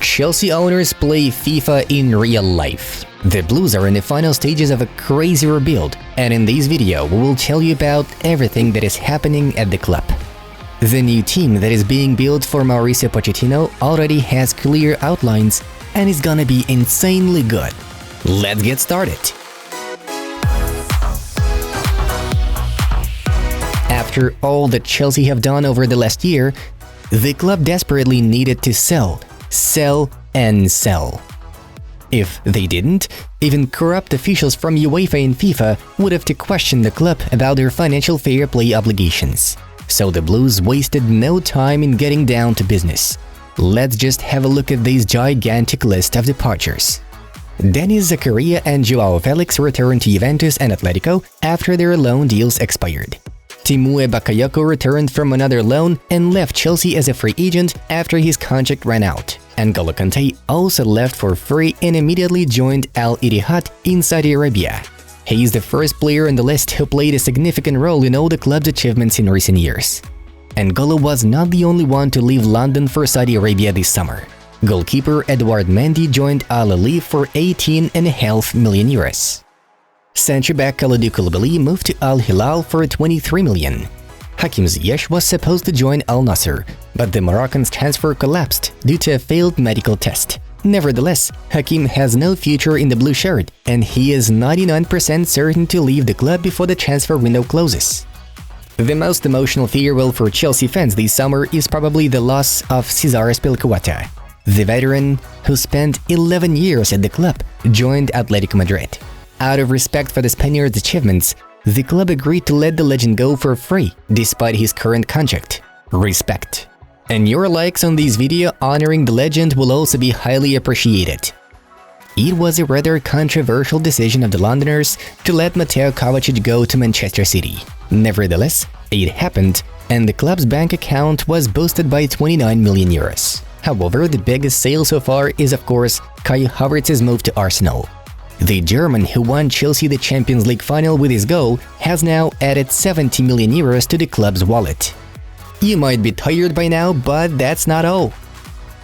Chelsea owners play FIFA in real life. The Blues are in the final stages of a crazy rebuild, and in this video we will tell you about everything that is happening at the club. The new team that is being built for Mauricio Pochettino already has clear outlines and is gonna be insanely good. Let's get started! After all that Chelsea have done over the last year, the club desperately needed to sell, and sell. If they didn't, even corrupt officials from UEFA and FIFA would have to question the club about their financial fair play obligations. So the Blues wasted no time in getting down to business. Let's just have a look at this gigantic list of departures. Denis Zakaria and Joao Felix returned to Juventus and Atletico after their loan deals expired. Timur Bakayoko returned from another loan and left Chelsea as a free agent after his contract ran out. N'Golo Kante also left for free and immediately joined Al Ittihad in Saudi Arabia. He is the first player on the list who played a significant role in all the club's achievements in recent years. N'Golo was not the only one to leave London for Saudi Arabia this summer. Goalkeeper Edouard Mendy joined Al Ahly for 18.5 million euros. Centre-back Kalidou Koulibaly moved to Al Hilal for 23 million. Hakim Ziyech was supposed to join Al Nassr, but the Moroccan's transfer collapsed due to a failed medical test. Nevertheless, Hakim has no future in the blue shirt, and he is 99% certain to leave the club before the transfer window closes. The most emotional farewell for Chelsea fans this summer is probably the loss of Cesar Azpilicueta. The veteran, who spent 11 years at the club, joined Atletico Madrid. Out of respect for the Spaniard's achievements, the club agreed to let the legend go for free, despite his current contract. Respect. And your likes on this video honoring the legend will also be highly appreciated. It was a rather controversial decision of the Londoners to let Mateo Kovacic go to Manchester City. Nevertheless, it happened, and the club's bank account was boosted by 29 million euros. However, the biggest sale so far is of course Kai Havertz's move to Arsenal. The German, who won Chelsea the Champions League final with his goal, has now added 70 million euros to the club's wallet. You might be tired by now, but that's not all.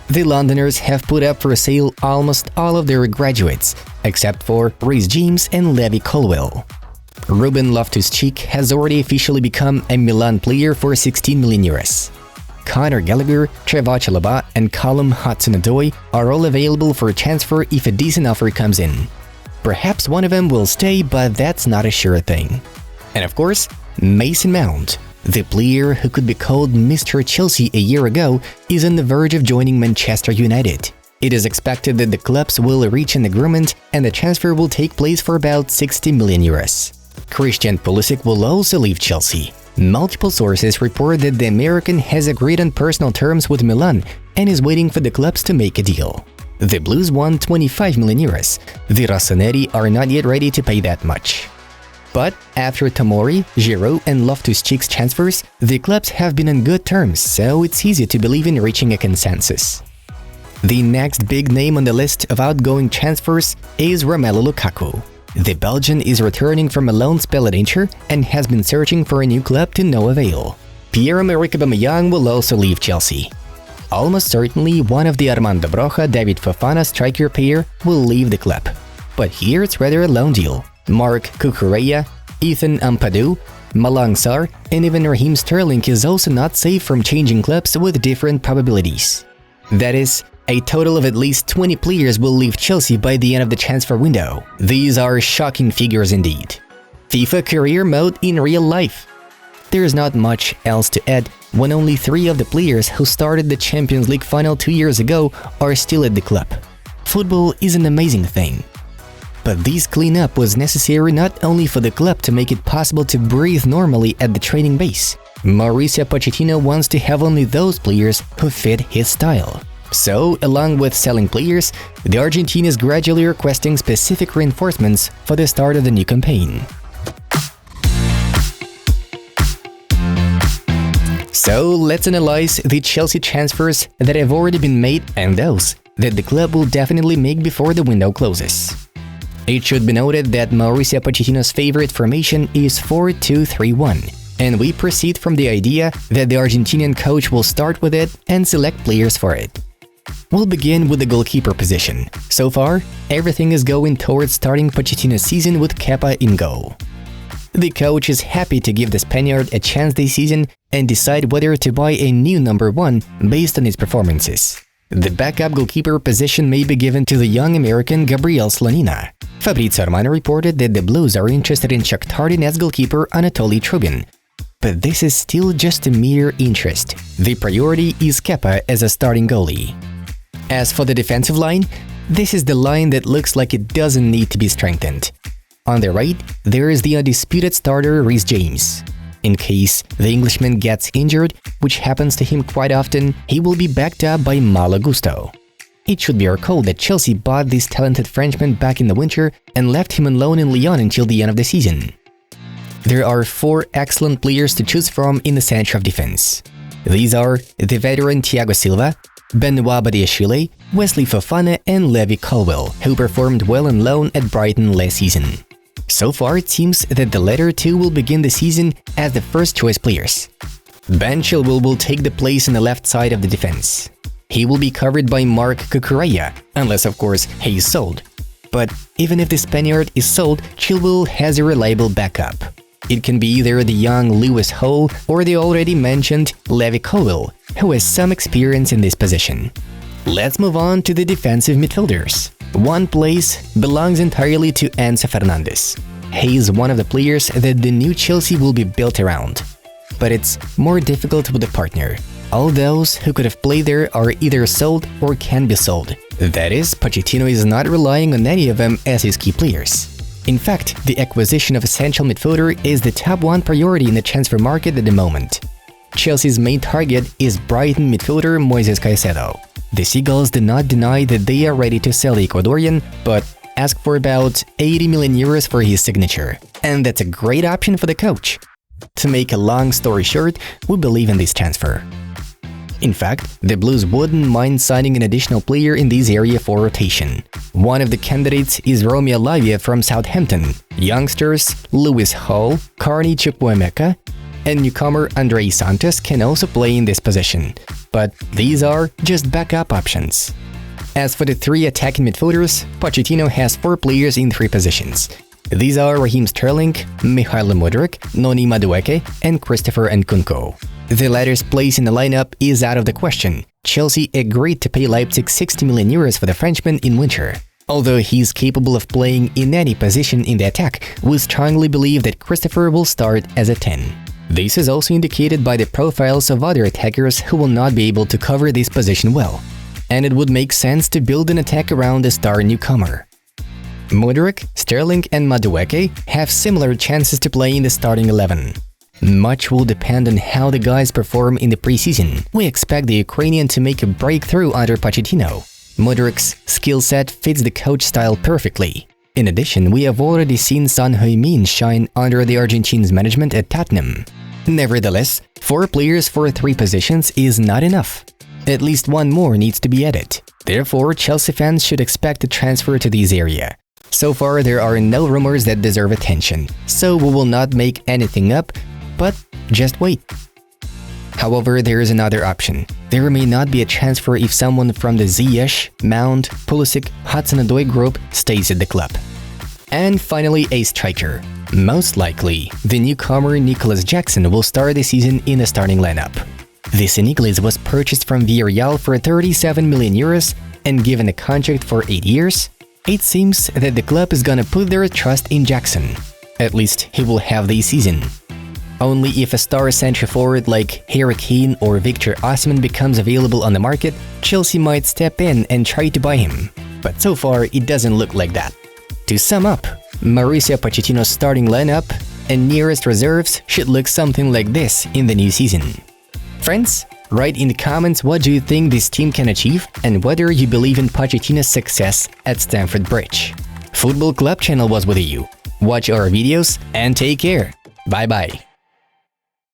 The Londoners have put up for sale almost all of their graduates, except for Reece James and Levi Colwill. Ruben Loftus-Cheek has already officially become a Milan player for 16 million euros. Conor Gallagher, Trevoh Chalobah and Callum Hudson-Odoi are all available for transfer if a decent offer comes in. Perhaps one of them will stay, but that's not a sure thing. And of course, Mason Mount, the player who could be called Mr. Chelsea a year ago, is on the verge of joining Manchester United. It is expected that the clubs will reach an agreement and the transfer will take place for about 60 million euros. Christian Pulisic will also leave Chelsea. Multiple sources report that the American has agreed on personal terms with Milan and is waiting for the clubs to make a deal. The Blues won 25 million euros. The Rossoneri are not yet ready to pay that much. But after Tomori, Giroud and Loftus-Cheek's transfers, the clubs have been on good terms, so it's easy to believe in reaching a consensus. The next big name on the list of outgoing transfers is Romelu Lukaku. The Belgian is returning from a loan spell at Inter and has been searching for a new club to no avail. Pierre-Emerick Aubameyang will also leave Chelsea. Almost certainly, one of the Armando Broja, David Fofana striker pair will leave the club. But here it's rather a loan deal. Marc Cucurella, Ethan Ampadu, Malang Sarr, and even Raheem Sterling is also not safe from changing clubs with different probabilities. That is, a total of at least 20 players will leave Chelsea by the end of the transfer window. These are shocking figures indeed. FIFA career mode in real life. There's not much else to add when only 3 of the players who started the Champions League final 2 years ago are still at the club. Football is an amazing thing. But this cleanup was necessary not only for the club to make it possible to breathe normally at the training base. Mauricio Pochettino wants to have only those players who fit his style. So, along with selling players, the Argentine is gradually requesting specific reinforcements for the start of the new campaign. So, let's analyze the Chelsea transfers that have already been made and those that the club will definitely make before the window closes. It should be noted that Mauricio Pochettino's favorite formation is 4-2-3-1, and we proceed from the idea that the Argentinian coach will start with it and select players for it. We'll begin with the goalkeeper position. So far, everything is going towards starting Pochettino's season with Kepa in goal. The coach is happy to give the Spaniard a chance this season and decide whether to buy a new number 1 based on his performances. The backup goalkeeper position may be given to the young American Gabriel Slonina. Fabrizio Romano reported that the Blues are interested in Shakhtar Donetsk goalkeeper Anatoly Trubin. But this is still just a mere interest. The priority is Kepa as a starting goalie. As for the defensive line, this is the line that looks like it doesn't need to be strengthened. On the right, there is the undisputed starter Reece James. In case the Englishman gets injured, which happens to him quite often, he will be backed up by Malo Gusto. It should be recalled that Chelsea bought this talented Frenchman back in the winter and left him on loan in Lyon until the end of the season. There are 4 excellent players to choose from in the center of defense. These are the veteran Thiago Silva, Benoit Badiashile, Wesley Fofana and Levi Colwill, who performed well on loan at Brighton last season. So far, it seems that the latter 2 will begin the season as the first-choice players. Ben Chilwell will take the place on the left side of the defense. He will be covered by Marc Cucurella, unless of course he is sold. But even if the Spaniard is sold, Chilwell has a reliable backup. It can be either the young Lewis Hall or the already mentioned Levi Colwill, who has some experience in this position. Let's move on to the defensive midfielders. One place belongs entirely to Enzo Fernandez. He is one of the players that the new Chelsea will be built around. But it's more difficult with a partner. All those who could have played there are either sold or can be sold. That is, Pochettino is not relying on any of them as his key players. In fact, the acquisition of a central midfielder is the top 1 priority in the transfer market at the moment. Chelsea's main target is Brighton midfielder Moises Caicedo. The Seagulls did not deny that they are ready to sell the Ecuadorian, but ask for about 80 million euros for his signature. And that's a great option for the coach. To make a long story short, we believe in this transfer. In fact, the Blues wouldn't mind signing an additional player in this area for rotation. One of the candidates is Romeo Lavia from Southampton, youngsters Lewis Hall, Carney Chukwuemeka, and newcomer Andrei Santos can also play in this position, but these are just backup options. As for the 3 attacking midfielders, Pochettino has 4 players in 3 positions. These are Raheem Sterling, Mikhailo Mudryk, Noni Madueke, and Christopher Nkunku. The latter's place in the lineup is out of the question. Chelsea agreed to pay Leipzig 60 million euros for the Frenchman in winter. Although he's capable of playing in any position in the attack, we strongly believe that Christopher will start as a 10. This is also indicated by the profiles of other attackers who will not be able to cover this position well. And it would make sense to build an attack around the star newcomer. Mudryk, Sterling and Madueke have similar chances to play in the starting 11. Much will depend on how the guys perform in the preseason. We expect the Ukrainian to make a breakthrough under Pochettino. Mudryk's skill set fits the coach style perfectly. In addition, we have already seen Son Heung-min shine under the Argentines' management at Tottenham. Nevertheless, 4 players for 3 positions is not enough. At least 1 more needs to be added. Therefore, Chelsea fans should expect a transfer to this area. So far, there are no rumors that deserve attention, so we will not make anything up, but just wait. However, there is another option. There may not be a transfer if someone from the Ziyech, Mount, Pulisic, Hudson-Odoi group stays at the club. And finally, a striker. Most likely, the newcomer Nicholas Jackson will start the season in the starting lineup. This Eniglis was purchased from Villarreal for 37 million euros and given a contract for 8 years. It seems that the club is gonna put their trust in Jackson. At least he will have this season. Only if a star centre-forward like Harry Kane or Victor Osimhen becomes available on the market, Chelsea might step in and try to buy him. But so far, it doesn't look like that. To sum up, Mauricio Pochettino's starting lineup and nearest reserves should look something like this in the new season. Friends, write in the comments what do you think this team can achieve and whether you believe in Pochettino's success at Stamford Bridge. Football Club channel was with you. Watch our videos and take care. Bye bye.